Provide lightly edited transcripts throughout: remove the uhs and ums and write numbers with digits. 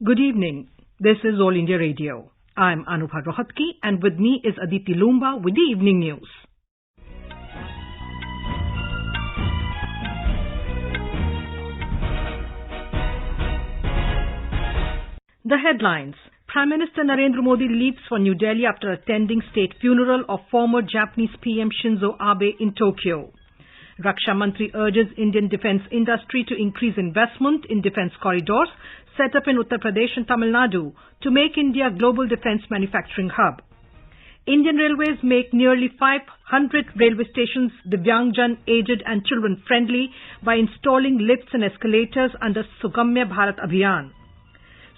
Good evening. This is All India Radio. I'm Anubha Rohatgi and with me is Aditi Lumba with the evening news. The headlines. Prime Minister Narendra Modi leaves for New Delhi after attending state funeral of former Japanese PM Shinzo Abe in Tokyo. Raksha Mantri urges Indian defence industry to increase investment in defence corridors set up in Uttar Pradesh and Tamil Nadu to make India a global defence manufacturing hub. Indian Railways make nearly 500 railway stations Divyangjan, aged and children friendly by installing lifts and escalators under Sugamya Bharat Abhiyan.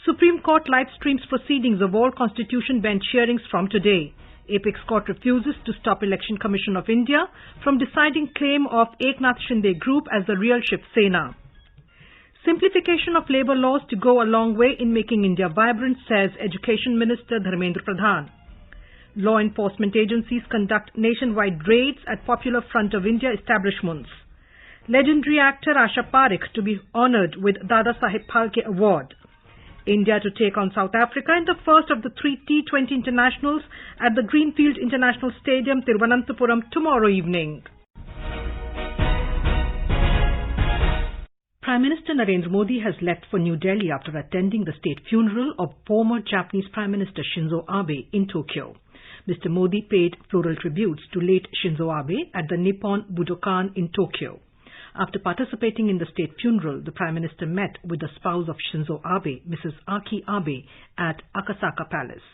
Supreme Court live streams proceedings of all Constitution Bench hearings from today. Apex Court refuses to stop Election Commission of India from deciding claim of Eknath Shinde Group as the real Shiv Sena. Simplification of labour laws to go a long way in making India vibrant, says Education Minister Dharmendra Pradhan. Law enforcement agencies conduct nationwide raids at Popular Front of India establishments. Legendary actor Asha Parekh to be honoured with Dada Saheb Phalke Award. India to take on South Africa in the first of the three T20 internationals at the Greenfield International Stadium, Thiruvananthapuram tomorrow evening. Prime Minister Narendra Modi has left for New Delhi after attending the state funeral of former Japanese Prime Minister Shinzo Abe in Tokyo. Mr. Modi paid floral tributes to late Shinzo Abe at the Nippon Budokan in Tokyo. After participating in the state funeral, the Prime Minister met with the spouse of Shinzo Abe, Mrs. Aki Abe, at Akasaka Palace.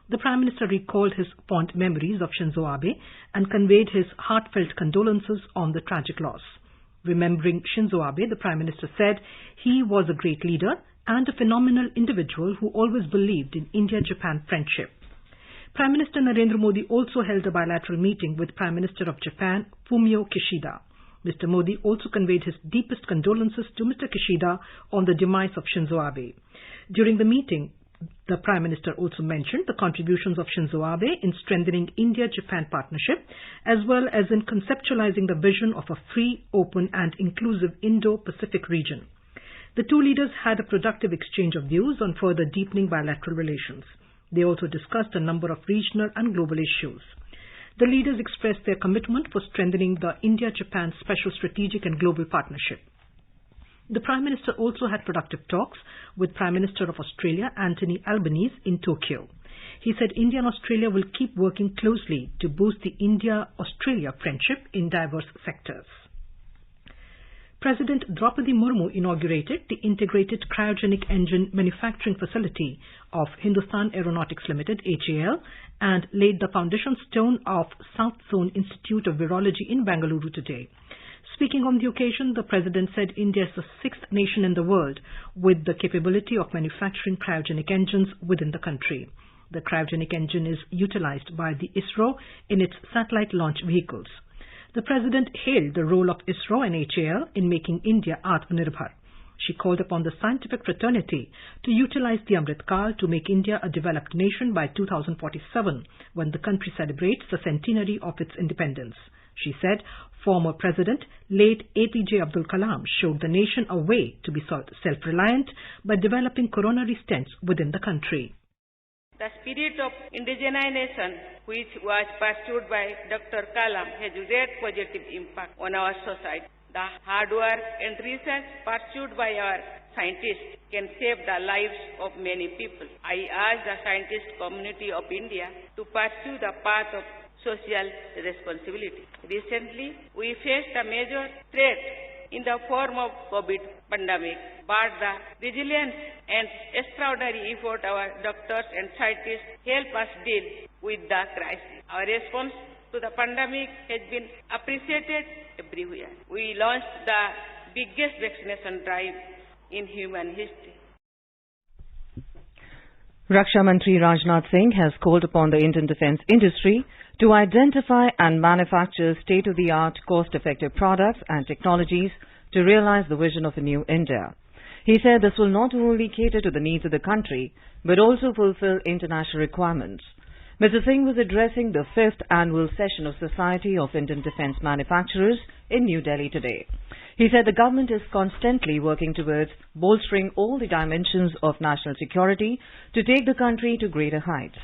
The Prime Minister recalled his fond memories of Shinzo Abe and conveyed his heartfelt condolences on the tragic loss. Remembering Shinzo Abe, the Prime Minister said he was a great leader and a phenomenal individual who always believed in India-Japan friendship. Prime Minister Narendra Modi also held a bilateral meeting with Prime Minister of Japan, Fumio Kishida. Mr. Modi also conveyed his deepest condolences to Mr. Kishida on the demise of Shinzo Abe. During the meeting, the Prime Minister also mentioned the contributions of Shinzo Abe in strengthening India-Japan partnership, as well as in conceptualizing the vision of a free, open and inclusive Indo-Pacific region. The two leaders had a productive exchange of views on further deepening bilateral relations. They also discussed a number of regional and global issues. The leaders expressed their commitment for strengthening the India-Japan Special Strategic and Global Partnership. The Prime Minister also had productive talks with Prime Minister of Australia, Anthony Albanese, in Tokyo. He said India and Australia will keep working closely to boost the India-Australia friendship in diverse sectors. President Draupadi Murmu inaugurated the Integrated Cryogenic Engine Manufacturing Facility of Hindustan Aeronautics Limited, HAL, and laid the foundation stone of South Zone Institute of Virology in Bengaluru today. Speaking on the occasion, the President said India is the sixth nation in the world with the capability of manufacturing cryogenic engines within the country. The cryogenic engine is utilized by the ISRO in its satellite launch vehicles. The President hailed the role of ISRO and HAL in making India Atmanirbhar. She called upon the scientific fraternity to utilize the Amrit Kal to make India a developed nation by 2047, when the country celebrates the centenary of its independence. She said former President, late APJ Abdul Kalam, showed the nation a way to be self-reliant by developing coronary stents within the country. The spirit of indigenization, which was pursued by Dr. Kalam, has a great positive impact on our society. The hard work and research pursued by our scientists can save the lives of many people. I urge the scientist community of India to pursue the path of social responsibility. Recently, we faced a major threat in the form of COVID pandemic, but the resilience and extraordinary effort our doctors and scientists help us deal with the crisis. Our response to the pandemic has been appreciated everywhere. We launched the biggest vaccination drive in human history. Raksha Mantri Rajnath Singh has called upon the Indian defence industry to identify and manufacture state-of-the-art, cost-effective products and technologies to realize the vision of a new India. He said this will not only cater to the needs of the country, but also fulfill international requirements. Mr. Singh was addressing the 5th annual session of Society of Indian Defence Manufacturers in New Delhi today. He said the government is constantly working towards bolstering all the dimensions of national security to take the country to greater heights.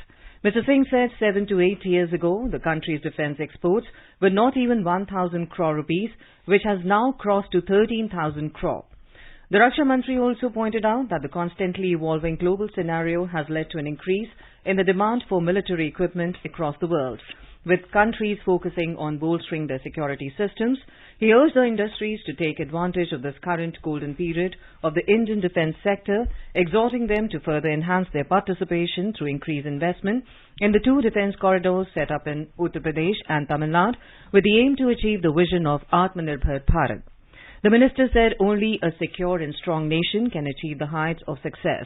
Mr. Singh said 7 to 8 years ago, the country's defence exports were not even 1,000 crore rupees, which has now crossed to 13,000 crore. The Raksha Mantri also pointed out that the constantly evolving global scenario has led to an increase in the demand for military equipment across the world. With countries focusing on bolstering their security systems, he urged the industries to take advantage of this current golden period of the Indian defence sector, exhorting them to further enhance their participation through increased investment in the 2 defence corridors set up in Uttar Pradesh and Tamil Nadu, with the aim to achieve the vision of Atmanirbhar Bharat. The minister said only a secure and strong nation can achieve the heights of success.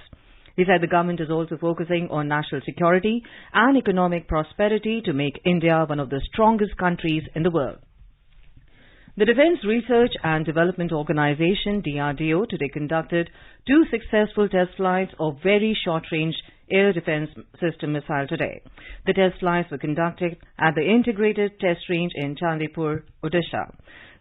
He said the government is also focusing on national security and economic prosperity to make India one of the strongest countries in the world. The Defence Research and Development Organization, DRDO, today conducted 2 successful test flights of Very Short-Range Air Defence System missile today. The test flights were conducted at the Integrated Test Range in Chandipur, Odisha.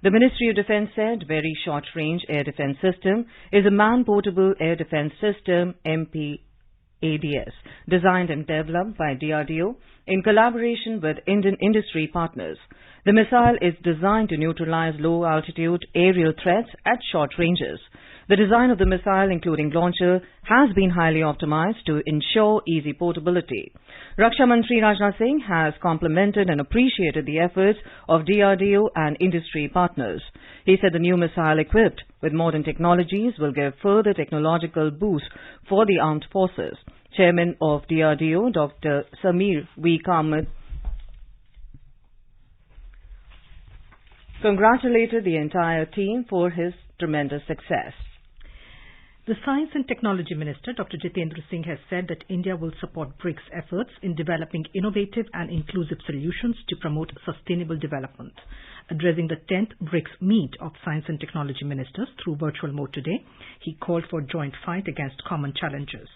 The Ministry of Defence said Very Short Range Air Defence System is a man-portable air defence system, MPADS, designed and developed by DRDO in collaboration with Indian industry partners. The missile is designed to neutralize low-altitude aerial threats at short ranges. The design of the missile, including launcher, has been highly optimized to ensure easy portability. Raksha Mantri Rajnath Singh has complimented and appreciated the efforts of DRDO and industry partners. He said the new missile, equipped with modern technologies, will give further technological boost for the armed forces. Chairman of DRDO, Dr. Samir V. Kamath, congratulated the entire team for his tremendous success. The Science and Technology Minister, Dr. Jitendra Singh, has said that India will support BRICS efforts in developing innovative and inclusive solutions to promote sustainable development. Addressing the 10th BRICS meet of Science and Technology Ministers through virtual mode today, he called for a joint fight against common challenges.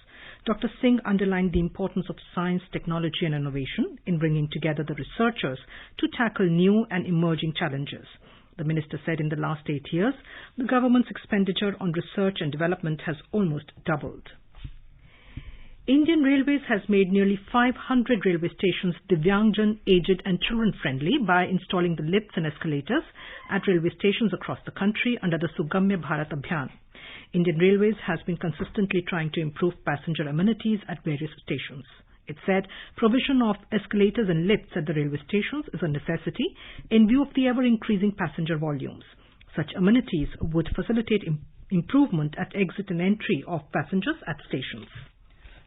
Dr. Singh underlined the importance of science, technology and innovation in bringing together the researchers to tackle new and emerging challenges. The minister said in the last 8 years, the government's expenditure on research and development has almost doubled. Indian Railways has made nearly 500 railway stations Divyangjan, aged and children friendly by installing the lifts and escalators at railway stations across the country under the Sugamya Bharat Abhiyan. Indian Railways has been consistently trying to improve passenger amenities at various stations. It said provision of escalators and lifts at the railway stations is a necessity in view of the ever-increasing passenger volumes. Such amenities would facilitate improvement at exit and entry of passengers at stations.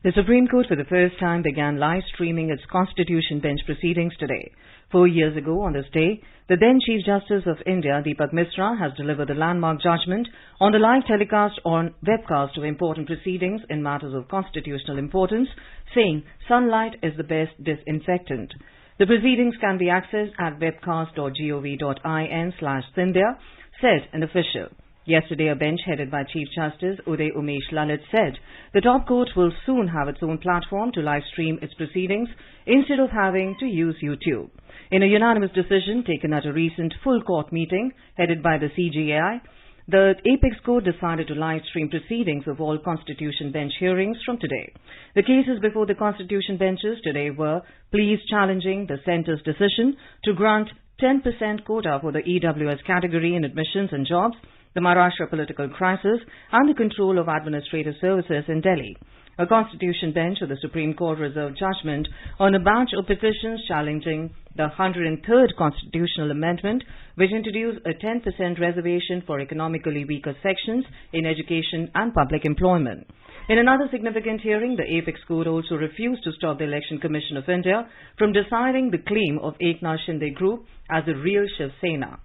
The Supreme Court for the first time began live streaming its Constitution Bench proceedings today. 4 years ago on this day, the then Chief Justice of India, Deepak Misra, has delivered the landmark judgment on the live telecast on webcast of important proceedings in matters of constitutional importance, saying sunlight is the best disinfectant. The proceedings can be accessed at webcast.gov.in/Sindhya, said an official. Yesterday, a bench headed by Chief Justice Uday Umesh Lalit said the top court will soon have its own platform to live stream its proceedings instead of having to use YouTube. In a unanimous decision taken at a recent full court meeting headed by the CJI, the Apex Court decided to live stream proceedings of all Constitution Bench hearings from today. The cases before the Constitution Benches today were pleas challenging the Centre's decision to grant 10% quota for the EWS category in admissions and jobs, the Maharashtra political crisis, and the control of administrative services in Delhi. A Constitution Bench of the Supreme Court reserved judgment on a batch of petitions challenging the 103rd Constitutional Amendment, which introduced a 10% reservation for economically weaker sections in education and public employment. In another significant hearing, the Apex Court also refused to stop the Election Commission of India from deciding the claim of Eknath Shinde Group as a real Shiv Sena.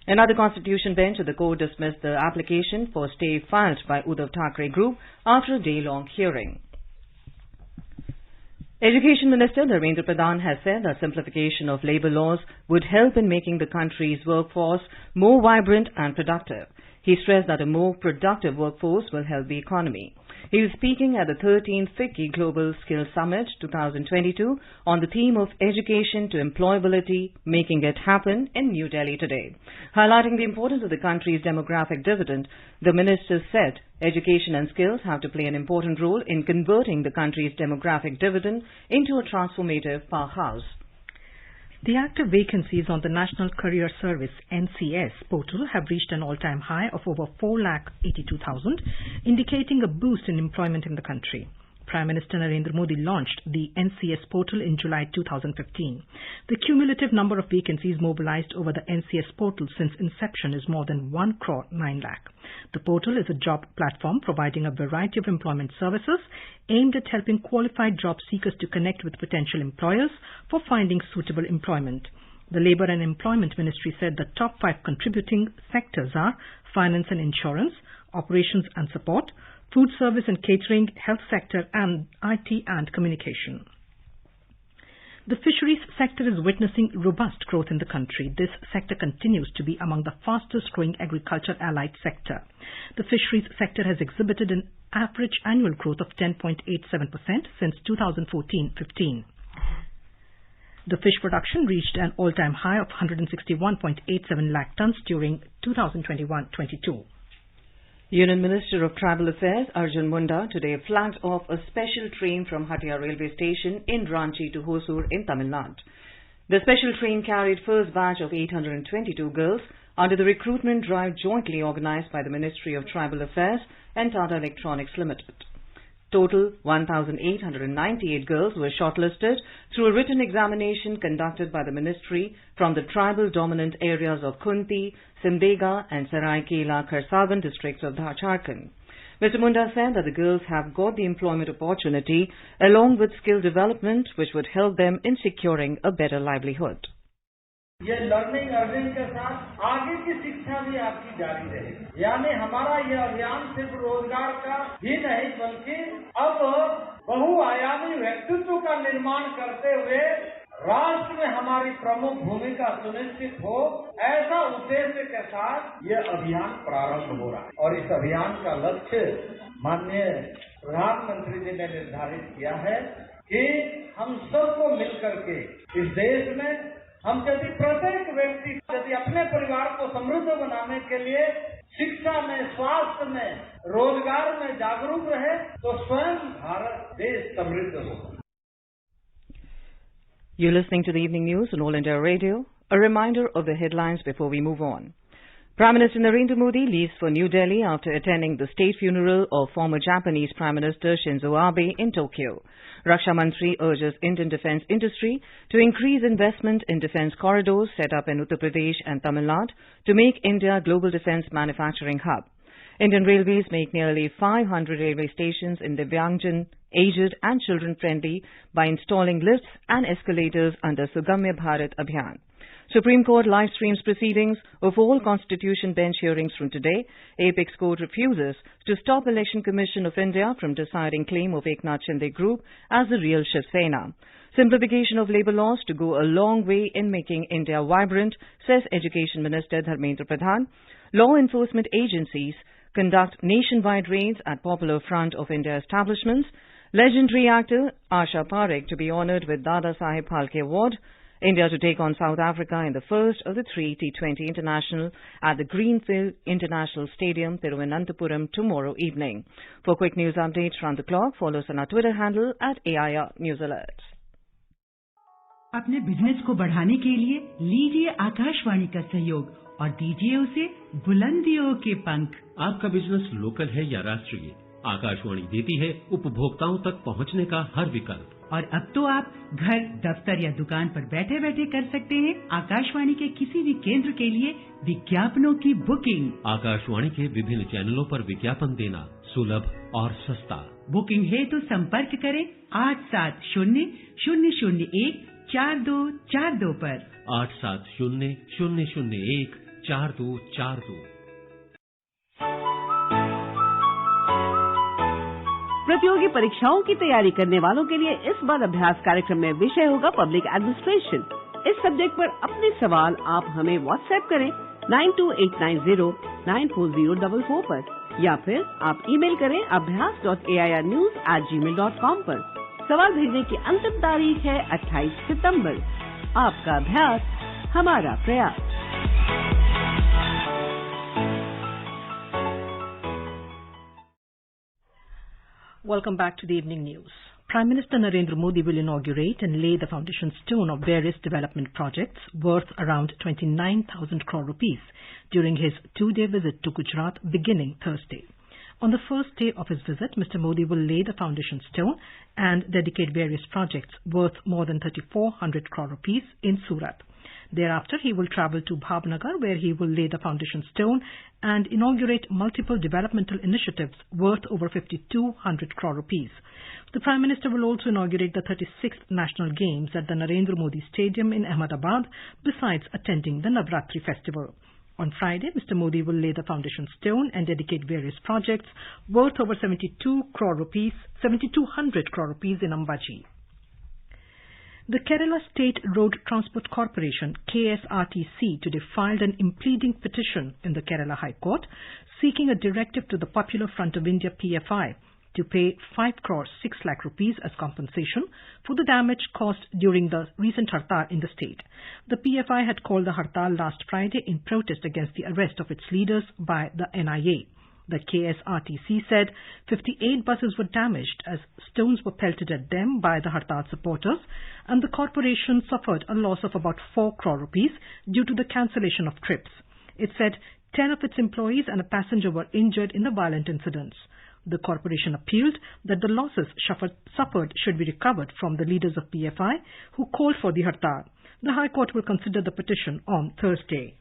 Another Constitution Bench of the court dismissed the application for stay filed by Uddhav Thackeray Group after a day-long hearing. Education Minister Dharmendra Pradhan has said that simplification of labour laws would help in making the country's workforce more vibrant and productive. He stressed that a more productive workforce will help the economy. He was speaking at the 13th FICCI Global Skills Summit 2022 on the theme of education to employability, making it happen in New Delhi today. Highlighting the importance of the country's demographic dividend, the minister said education and skills have to play an important role in converting the country's demographic dividend into a transformative powerhouse. The active vacancies on the National Career Service NCS portal have reached an all-time high of over 4,82,000, indicating a boost in employment in the country. Prime Minister Narendra Modi launched the NCS portal in July 2015. The cumulative number of vacancies mobilized over the NCS portal since inception is more than 1 crore 9 lakh. The portal is a job platform providing a variety of employment services aimed at helping qualified job seekers to connect with potential employers for finding suitable employment. The Labour and Employment Ministry said the top 5 contributing sectors are finance and insurance, operations and support, food service and catering, health sector, and IT and communication. The fisheries sector is witnessing robust growth in the country. This sector continues to be among the fastest growing agriculture-allied sector. The fisheries sector has exhibited an average annual growth of 10.87% since 2014-15. The fish production reached an all-time high of 161.87 lakh tons during 2021-22. Union Minister of Tribal Affairs Arjun Munda today flagged off a special train from Hatia railway station in Ranchi to Hosur in Tamil Nadu. The special train carried first batch of 822 girls under the recruitment drive jointly organized by the Ministry of Tribal Affairs and Tata Electronics Limited. Total 1,898 girls were shortlisted through a written examination conducted by the ministry from the tribal dominant areas of Khunti, Simdega and Saraikela Kharsavan districts of Jharkhand. Mr. Munda said that the girls have got the employment opportunity along with skill development which would help them in securing a better livelihood. ये learning earning के साथ आगे की शिक्षा भी आपकी जारी रहेगी। यानी हमारा ये अभियान सिर्फ रोजगार का ही नहीं बल्कि अब बहुआयामी व्यक्तित्व का निर्माण करते हुए राष्ट्र में हमारी प्रमुख भूमिका सुनिश्चित हो, ऐसा उद्देश्य के साथ ये अभियान प्रारंभ हो रहा है। और इस अभियान का लक्ष्य माननीय प्रधानमंत्री जी ने निर्धारित किया है कि हम सबको मिलकर के इस देश में हम यदि प्रत्येक व्यक्ति यदि अपने परिवार को समृद्ध बनाने के लिए शिक्षा में, स्वास्थ्य में, रोजगार में जागरूक रहे तो स्वयं भारत देश समृद्ध होगा. You're listening to the evening news on All India Radio. A reminder of the headlines before we move on. Prime Minister Narendra Modi leaves for New Delhi after attending the state funeral of former Japanese Prime Minister Shinzo Abe in Tokyo. Raksha Mantri urges Indian defence industry to increase investment in defence corridors set up in Uttar Pradesh and Tamil Nadu to make India a global defence manufacturing hub. Indian Railways make nearly 500 railway stations in Divyangjan, aged and children-friendly by installing lifts and escalators under Sugamya Bharat Abhiyan. Supreme Court live streams proceedings of all Constitution Bench hearings from today. Apex Court refuses to stop Election Commission of India from deciding claim of Eknath Shinde Group as the real Shiv Sena. Simplification of labour laws to go a long way in making India vibrant, says Education Minister Dharmendra Pradhan. Law enforcement agencies conduct nationwide raids at Popular Front of India establishments. Legendary actor Asha Parekh to be honoured with Dada Saheb Phalke Award. India to take on South Africa in the first of the 3 T20 International at the Greenfield International Stadium, Thiruvananthapuram tomorrow evening. For quick news updates round the clock, follow us on our Twitter handle at AIR News Alerts. अपने business को बढ़ाने के लिए लीजिए आकाशवाणी का सहयोग और दीजिए उसे बुलंदियों के पंख। आपका बिजनेस लोकल है या राष्ट्रीय, आकाशवाणी देती है उपभोक्ताओं तक पहुंचने का हर विकल्प। और अब तो आप घर, दफ्तर या दुकान पर बैठे बैठे कर सकते हैं आकाशवाणी के किसी भी केंद्र के लिए विज्ञापनों की बुकिंग। आकाशवाणी के विभिन्न चैनलों पर विज्ञापन देना सुलभ और सस्ता। बुकिंग है तो संपर्क करें 8700014242 पर। 8700014242। प्रतियोगी परीक्षाओं की तैयारी करने वालों के लिए इस बार अभ्यास कार्यक्रम में विषय होगा पब्लिक एडमिनिस्ट्रेशन। इस सब्जेक्ट पर अपने सवाल आप हमें व्हाट्सएप करें 92890 9444 पर, या फिर आप ईमेल करें abhyas.airnews@gmail.com पर। सवाल भेजने की अंतिम तारीख है 28 सितंबर। आपका अभ्यास, हमारा प्रयास। Welcome back to the evening news. Prime Minister Narendra Modi will inaugurate and lay the foundation stone of various development projects worth around 29,000 crore rupees during his two-day visit to Gujarat beginning Thursday. On the first day of his visit, Mr. Modi will lay the foundation stone and dedicate various projects worth more than 3,400 crore rupees in Surat. Thereafter, he will travel to Bhavnagar, where he will lay the foundation stone and inaugurate multiple developmental initiatives worth over 5,200 crore rupees. The Prime Minister will also inaugurate the 36th National Games at the Narendra Modi Stadium in Ahmedabad, besides attending the Navratri festival. On Friday, Mr. Modi will lay the foundation stone and dedicate various projects worth over 7,200 crore rupees in Ambaji. The Kerala State Road Transport Corporation, KSRTC, today filed an impleading petition in the Kerala High Court seeking a directive to the Popular Front of India PFI to pay 5 crore 6 lakh rupees as compensation for the damage caused during the recent hartal in the state. The PFI had called the hartal last Friday in protest against the arrest of its leaders by the NIA. The KSRTC said 58 buses were damaged as stones were pelted at them by the hartal supporters, and the corporation suffered a loss of about 4 crore rupees due to the cancellation of trips. It said 10 of its employees and a passenger were injured in the violent incidents. The corporation appealed that the losses suffered should be recovered from the leaders of PFI who called for the hartal. The High Court will consider the petition on Thursday.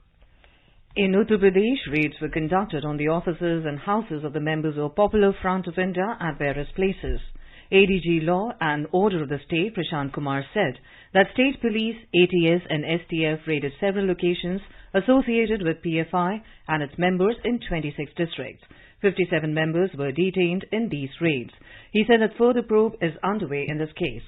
In Uttar Pradesh, raids were conducted on the offices and houses of the members of Popular Front of India at various places. ADG Law and Order of the State, Prashant Kumar, said that State Police, ATS and STF raided several locations associated with PFI and its members in 26 districts. 57 members were detained in these raids. He said that further probe is underway in this case.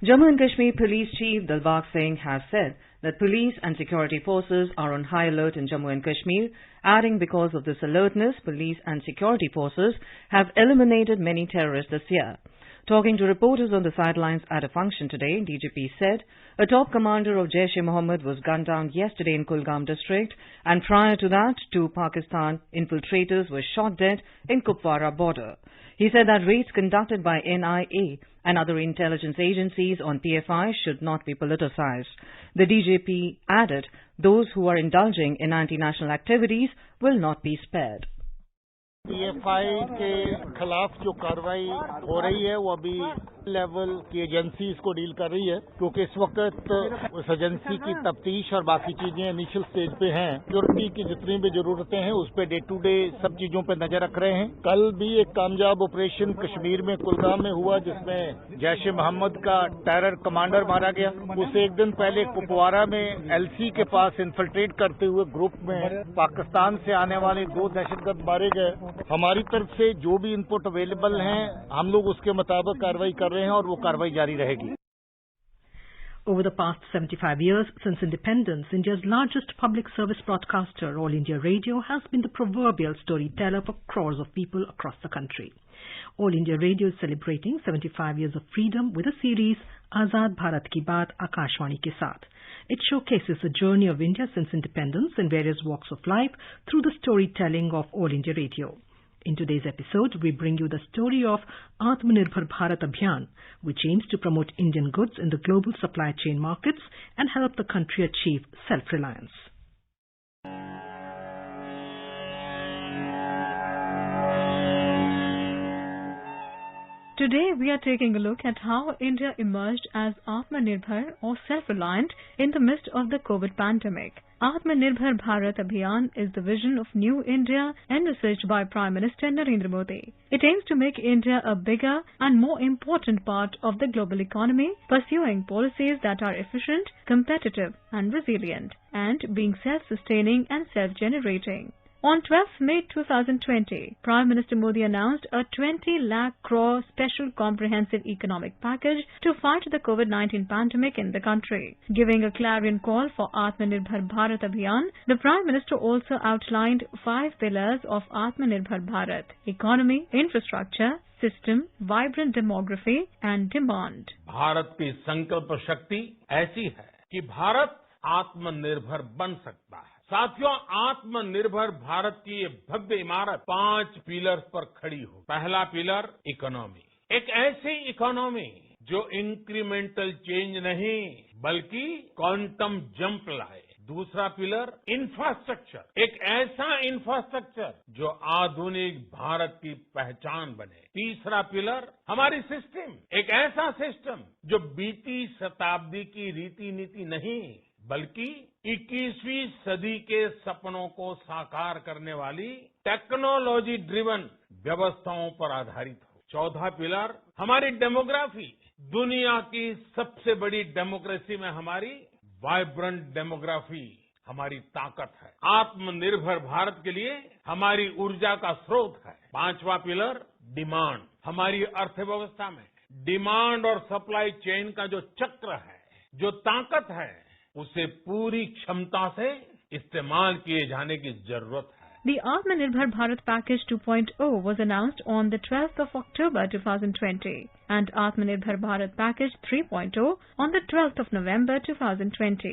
Jammu and Kashmir Police Chief Dalbagh Singh has said that police and security forces are on high alert in Jammu and Kashmir, adding because of this alertness, police and security forces have eliminated many terrorists this year. Talking to reporters on the sidelines at a function today, DGP said a top commander of Jaish-e-Mohammed was gunned down yesterday in Kulgam district, and prior to that, 2 Pakistan infiltrators were shot dead in Kupwara border. He said that raids conducted by NIA and other intelligence agencies on PFI should not be politicized. The DGP added those who are indulging in anti-national activities will not be spared. PFI के खिलाफ जो कार्रवाई हो रही है वो अभी level की एजेंसी इसको डील कर रही है, क्योंकि इस वक्त उस एजेंसी की तफ्तीश और बाकी चीजें इनिशियल स्टेज पे हैं। सिक्योरिटी की जितनी भी जरूरतें हैं उस पे डे टू डे सब चीजों पे नजर रख रहे हैं। कल भी एक कामयाब ऑपरेशन कश्मीर में कुलगाम में हुआ जिसमें जैश-ए-मोहम्मद का टेरर कमांडर मारा गया। उससे एक दिन पहले कुपवारा में LC के पास इन्फिल्ट्रेट करते हुए ग्रुप में पाकिस्तान से आने वाले 2 दहशतगर्द मारे गए। हमारी तरफ से जो भी इनपुट अवेलेबल हैं हम लोग उसके मुताबिक कार्रवाई कर रहे हैं और वो कार्रवाई जारी रहेगी। Over the past 75 years since independence, India's largest public service broadcaster, All India Radio, has been the proverbial storyteller for crores of people across the country. All India Radio is celebrating 75 years of freedom with a series, Azad Bharat Ki Baat Akashvani Ke Saath. It showcases the journey of India since independence in various walks of life through the storytelling of All India Radio. In today's episode, we bring you the story of Atmanirbhar Bharat Abhiyan, which aims to promote Indian goods in the global supply chain markets and help the country achieve self-reliance. Today we are taking a look at how India emerged as Atmanirbhar or self-reliant in the midst of the COVID pandemic. Atmanirbhar Bharat Abhiyan is the vision of New India envisaged by Prime Minister Narendra Modi. It aims to make India a bigger and more important part of the global economy, pursuing policies that are efficient, competitive and resilient, and being self-sustaining and self-generating. On 12th May 2020, Prime Minister Modi announced a 20 lakh crore special comprehensive economic package to fight the COVID-19 pandemic in the country. Giving a clarion call for Atmanirbhar Bharat Abhiyan, the Prime Minister also outlined 5 pillars of Atmanirbhar Bharat: economy, infrastructure, system, vibrant demography and demand. Bharat की संकल्प शक्ति ऐसी है कि भारत आत्मनिर्भर बन सकता है। साथियों, आत्मनिर्भर भारत की ये भव्य इमारत 5 पिलर्स पर खड़ी हो। पहला पिलर इकोनॉमी, एक ऐसी इकोनॉमी जो इंक्रीमेंटल चेंज नहीं बल्कि क्वांटम जंप लाए। दूसरा पिलर इंफ्रास्ट्रक्चर, एक ऐसा इंफ्रास्ट्रक्चर जो आधुनिक भारत की पहचान बने। तीसरा पिलर हमारी सिस्टम, एक ऐसा सिस्टम जो बीती शताब्दी की रीति नीति नहीं बल्कि 21वीं सदी के सपनों को साकार करने वाली टेक्नोलॉजी ड्रिवन व्यवस्थाओं पर आधारित हो। चौथा पिलर हमारी डेमोग्राफी, दुनिया की सबसे बड़ी डेमोक्रेसी में हमारी वाइब्रेंट डेमोग्राफी हमारी ताकत है। आत्मनिर्भर भारत के लिए हमारी ऊर्जा का स्रोत है। पांचवा पिलर डिमांड, हमारी अर्थव्यवस्था में डिमांड और सप्लाई चेन का जो चक्र है, जो ताकत है, उसे पूरी क्षमता से इस्तेमाल किए जाने की जरूरत है। The Atmanirbhar Bharat Package 2.0 was announced on the 12th of October 2020 and Atmanirbhar Bharat Package 3.0 on the 12th of November 2020.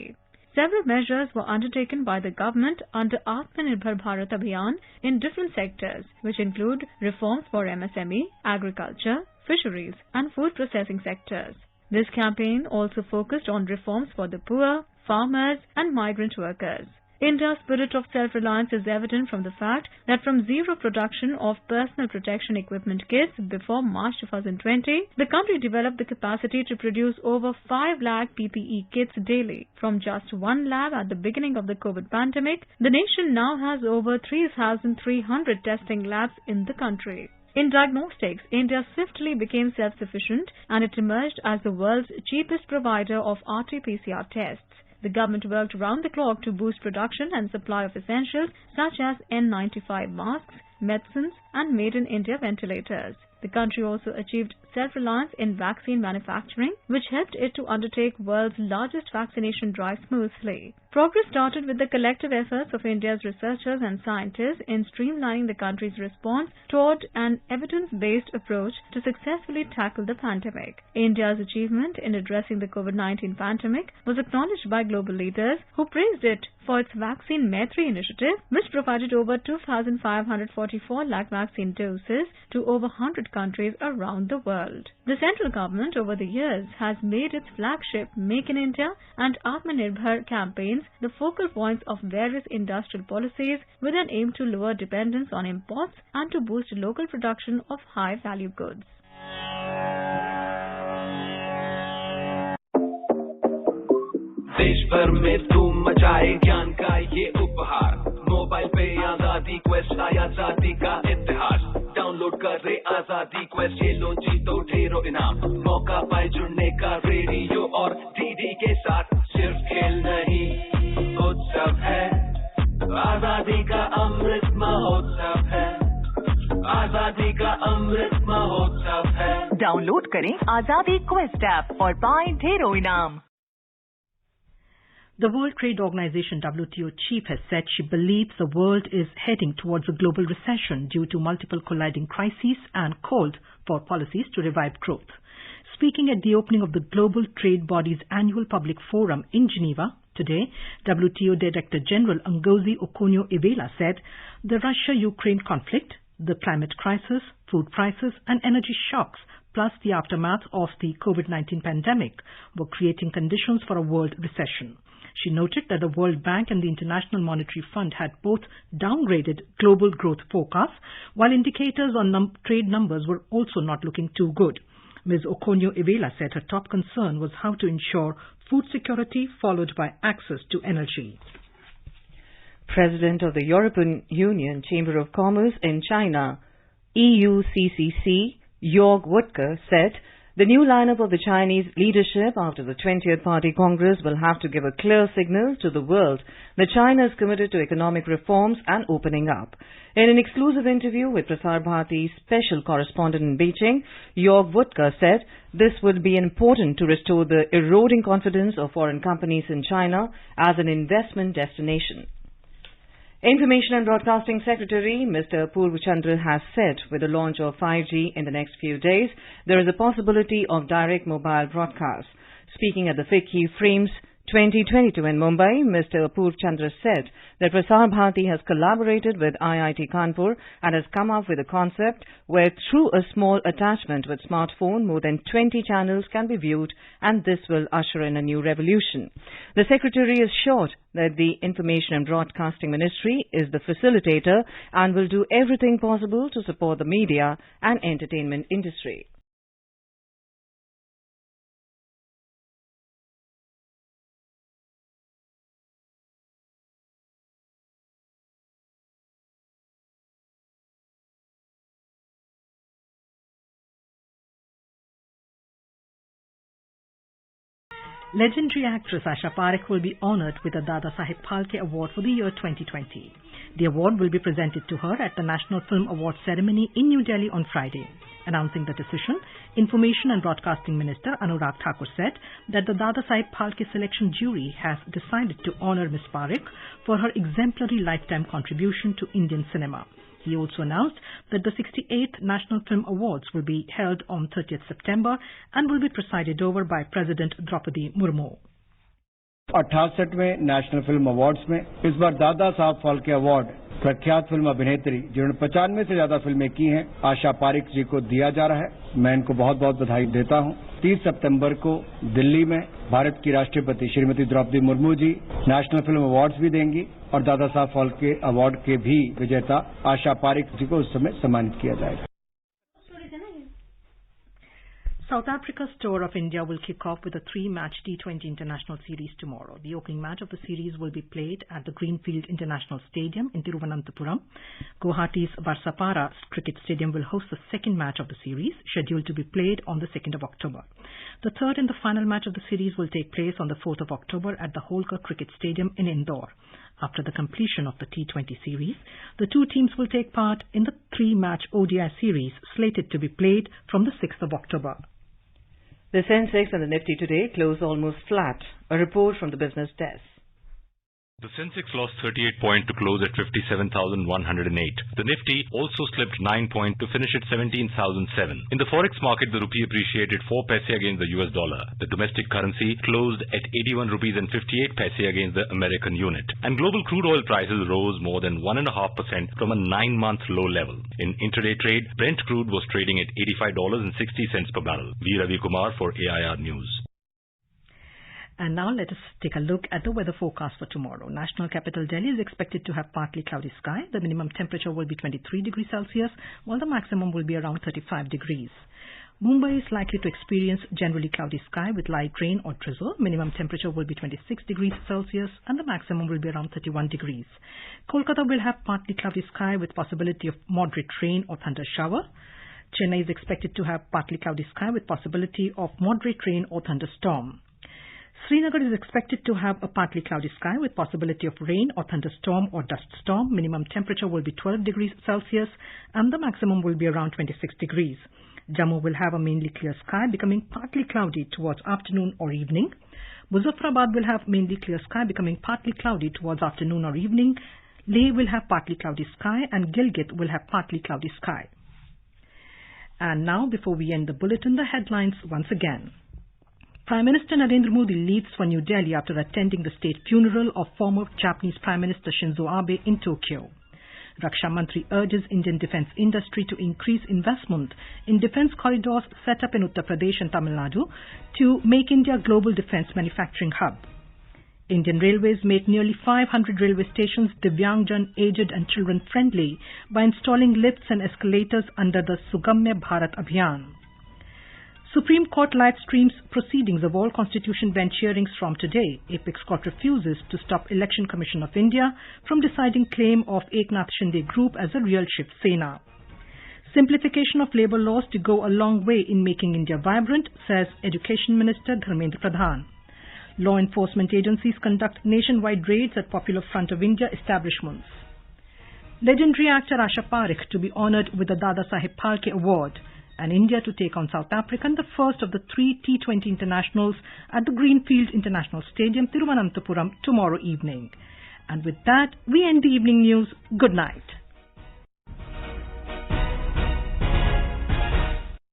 Several measures were undertaken by the government under Atmanirbhar Bharat Abhiyan in different sectors, which include reforms for MSME, agriculture, fisheries and food processing sectors. This campaign also focused on reforms for the poor, farmers and migrant workers. India's spirit of self-reliance is evident from the fact that from zero production of personal protection equipment kits before March 2020, the country developed the capacity to produce over 5 lakh PPE kits daily. From just 1 lab at the beginning of the COVID pandemic, the nation now has over 3,300 testing labs in the country. In diagnostics, India swiftly became self-sufficient and it emerged as the world's cheapest provider of RT-PCR tests. The government worked round the clock to boost production and supply of essentials such as N95 masks, medicines and made-in-India ventilators. The country also achieved self-reliance in vaccine manufacturing, which helped it to undertake world's largest vaccination drive smoothly. Progress started with the collective efforts of India's researchers and scientists in streamlining the country's response toward an evidence-based approach to successfully tackle the pandemic. India's achievement in addressing the COVID-19 pandemic was acknowledged by global leaders who praised it for its Vaccine Maitri initiative, which provided over 2,544 lakh vaccine doses to over 100 countries around the world. The central government over the years has made its flagship Make in India and Atmanirbhar campaigns the focal points of various industrial policies with an aim to lower dependence on imports and to boost local production of high-value goods. देश भर में धूम मचाए ज्ञान का ये उपहार, mobile पे आजादी क्वेस्ट आया आजादी का इतिहास। डाउनलोड करे आजादी क्वेस्ट, ये लो जीतो ढेरों इनाम, मौका पाए जुड़ने का रेडियो और डीडी के साथ। सिर्फ खेल नहीं उत्सव है, आजादी का अमृत महोत्सव है, आजादी का अमृत महोत्सव है। डाउनलोड करें आजादी क्वेस्ट ऐप और पाएं ढेरों इनाम। The World Trade Organization WTO chief has said she believes the world is heading towards a global recession due to multiple colliding crises and called for policies to revive growth. Speaking at the opening of the Global Trade Body's annual public forum in Geneva today, WTO Director General Ngozi Okonjo-Iweala said the Russia-Ukraine conflict, the climate crisis, food prices and energy shocks, plus the aftermath of the COVID-19 pandemic were creating conditions for a world recession. She noted that the World Bank and the International Monetary Fund had both downgraded global growth forecasts, while indicators on trade numbers were also not looking too good. Ms. Okonjo-Iweala said her top concern was how to ensure food security, followed by access to energy. President of the European Union Chamber of Commerce in China, EUCCC, Jörg Wuttke, said The new lineup of the Chinese leadership after the 20th Party Congress will have to give a clear signal to the world that China is committed to economic reforms and opening up. In an exclusive interview with Prasar Bharati's special correspondent in Beijing, Jorg Wuttke said this would be important to restore the eroding confidence of foreign companies in China as an investment destination. Information and Broadcasting Secretary Mr. Purv Chandra has said with the launch of 5G in the next few days, there is a possibility of direct mobile broadcast. Speaking at the FICCI Frames 2022 in Mumbai, Mr. Purv Chandra said that Prasar Bharati has collaborated with IIT Kanpur and has come up with a concept where through a small attachment with smartphone, more than 20 channels can be viewed, and this will usher in a new revolution. The Secretary is assured that the Information and Broadcasting Ministry is the facilitator and will do everything possible to support the media and entertainment industry. Legendary actress Asha Parekh will be honoured with the Dada Saheb Phalke Award for the year 2020. The award will be presented to her at the National Film Awards ceremony in New Delhi on Friday. Announcing the decision, Information and Broadcasting Minister Anurag Thakur said that the Dada Saheb Phalke selection jury has decided to honour Ms. Parekh for her exemplary lifetime contribution to Indian cinema. He also announced that the 68th National Film Awards will be held on 30th September and will be presided over by President Draupadi Murmu. 68वें national film awards में इस बार Dada Saheb Phalke award प्रख्यात film अभिनेत्री जिन्होंने 95 से ज्यादा फिल्में की हैं आशा पारिक जी को दिया जा रहा है। मैं इनको बहुत बहुत बधाई देता हूं। 30 सितंबर को दिल्ली में भारत की राष्ट्रपति Shrimati Draupadi Murmu ji national film awards भी देंगी और दादा साहब फाल्के अवार्ड के भी विजेता आशा पारिक जी को उस समय सम्मानित किया जाएगा। South Africa's tour of India will kick off with a 3-match T20 international series tomorrow. The opening match of the series will be played at the Greenfield International Stadium in Thiruvananthapuram. Guwahati's Barsapara Cricket Stadium will host the second match of the series, scheduled to be played on the 2nd of October. The third and the final match of the series will take place on the 4th of October at the Holkar Cricket Stadium in Indore. After the completion of the T20 series, the two teams will take part in the 3-match ODI series slated to be played from the 6th of October. The Sensex and the Nifty today closed almost flat. A report from the business desk. The Sensex lost 38 points to close at 57,108. The Nifty also slipped 9 points to finish at 17,007. In the forex market, the rupee appreciated 4 paise against the US dollar. The domestic currency closed at 81 rupees and 58 paise against the American unit. And global crude oil prices rose more than 1.5% from a 9-month low level. In intraday trade, Brent crude was trading at $85.60 per barrel. V. Ravi Kumar for AIR News. And now let us take a look at the weather forecast for tomorrow. National capital Delhi is expected to have partly cloudy sky. The minimum temperature will be 23 degrees Celsius, while the maximum will be around 35 degrees. Mumbai is likely to experience generally cloudy sky with light rain or drizzle. Minimum temperature will be 26 degrees Celsius and the maximum will be around 31 degrees. Kolkata will have partly cloudy sky with possibility of moderate rain or thunder shower. Chennai is expected to have partly cloudy sky with possibility of moderate rain or thunderstorm. Srinagar is expected to have a partly cloudy sky with possibility of rain or thunderstorm or dust storm. Minimum temperature will be 12 degrees Celsius and the maximum will be around 26 degrees. Jammu will have a mainly clear sky becoming partly cloudy towards afternoon or evening. Muzaffarabad will have mainly clear sky becoming partly cloudy towards afternoon or evening. Leh will have partly cloudy sky and Gilgit will have partly cloudy sky. And now, before we end the bulletin, the headlines once again. Prime Minister Narendra Modi leaves for New Delhi after attending the state funeral of former Japanese Prime Minister Shinzo Abe in Tokyo. Raksha Mantri urges Indian defence industry to increase investment in defence corridors set up in Uttar Pradesh and Tamil Nadu to make India a global defence manufacturing hub. Indian Railways make nearly 500 railway stations Divyangjan, aged and children friendly by installing lifts and escalators under the Sugamya Bharat Abhiyan. Supreme Court live streams proceedings of all Constitution Bench hearings from today. Apex Court refuses to stop Election Commission of India from deciding claim of Eknath Shinde Group as a real Shiv Sena. Simplification of labour laws to go a long way in making India vibrant, says Education Minister Dharmendra Pradhan. Law enforcement agencies conduct nationwide raids at Popular Front of India establishments. Legendary actor Asha Parekh to be honoured with the Dada Saheb Phalke Award, and India to take on South Africa in the first of the 3 T20 internationals at the Greenfield International Stadium, Thiruvananthapuram, tomorrow evening. And with that, we end the evening news. Good night.